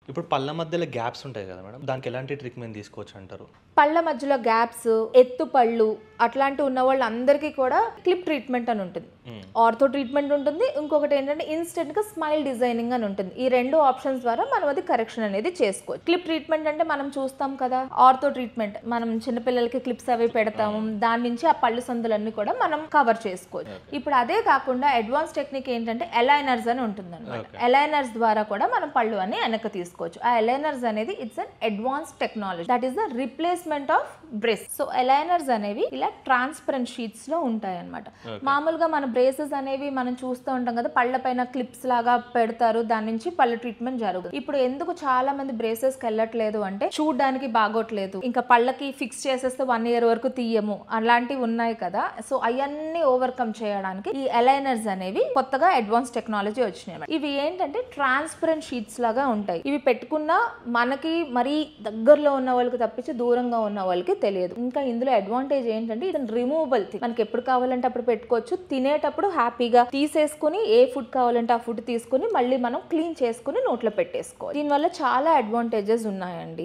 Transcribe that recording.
ఇప్పుడు పళ్ళ మధ్యలో గ్యాప్స్ ఉంటాయి కదా మేడం, దానికి ఎలాంటి ట్రీట్మెంట్ తీసుకోవచ్చు అంటారు? పళ్ళ మధ్యలో గ్యాప్స్, ఎత్తు పళ్ళు అట్లాంటివి ఉన్న వాళ్ళందరికీ కూడా క్లిప్ ట్రీట్మెంట్ అని ఉంటుంది. ఆర్థో ట్రీట్మెంట్ ఉంటుంది, ఇంకొకటి ఏంటంటే ఇన్స్టెంట్గా స్మైల్ డిజైనింగ్ అని ఉంటుంది. ఈ రెండు ఆప్షన్స్ ద్వారా మనం అది కరెక్షన్ అనేది చేసుకోవచ్చు. క్లిప్ ట్రీట్మెంట్ అంటే మనం చూస్తాం కదా, ఆర్థో ట్రీట్మెంట్ మనం చిన్నపిల్లలకి క్లిప్స్ అవి పెడతాము, దాని నుంచి ఆ పళ్ళు సందులన్నీ కూడా మనం కవర్ చేసుకోవచ్చు. ఇప్పుడు అదే కాకుండా అడ్వాన్స్ టెక్నిక్ ఏంటంటే ఎలైనర్స్ అని ఉంటుంది అనమాట. ఎలైనర్స్ ద్వారా కూడా మనం పళ్ళు అని వెనక్కి తీసుకోవచ్చు. ఆ ఎలైనర్స్ అనేది it's an advance technology, that is the replacement of brace. So aligners అనేవి ఇలా ట్రాన్స్పరెంట్ షీట్స్ లో ఉంటాయి అనమాట. మామూలుగా మన బ్రేసెస్ అనేవి మనం చూస్తూ ఉంటాం కదా, పళ్ళ పైన క్లిప్స్ లాగా పెడతారు, దాని నుంచి పళ్ళ ట్రీట్మెంట్ జరుగుతుంది. ఇప్పుడు ఎందుకు చాలా మంది బ్రేసెస్ కి వెళ్ళట్లేదు అంటే చూడడానికి బాగోట్లేదు, ఇంకా పళ్ళకి ఫిక్స్ చేసేస్తే 1 year వరకు తీయము, అలాంటివి ఉన్నాయి కదా. సో అవన్నీ ఓవర్కమ్ చేయడానికి ఈ ఎలైనర్స్ అనేవి కొత్తగా అడ్వాన్స్ టెక్నాలజీ వచ్చినాయి. ఇవి ఏంటంటే ట్రాన్స్పరెంట్ షీట్స్ లాగా ఉంటాయి. ఇవి పెట్టుకున్నా మనకి మరీ దగ్గరలో ఉన్న వాళ్ళకి తప్పించి దూరంగా ఉన్న వాళ్ళకి తెలియదు. ఇంకా ఇందులో అడ్వాంటేజ్ ఏంటంటే ఇది రిమూవబుల్ థింగ్, మనకి ఎప్పుడు కావాలంటే అప్పుడు పెట్టుకోవచ్చు. తినేటప్పుడు హ్యాపీగా తీసేసుకుని ఏ ఫుడ్ కావాలంటే ఆ ఫుడ్ తీసుకుని మళ్ళీ మనం క్లీన్ చేసుకుని నోట్లో పెట్టేసుకోవాలి. దీనివల్ల చాలా అడ్వాంటేజెస్ ఉన్నాయండి.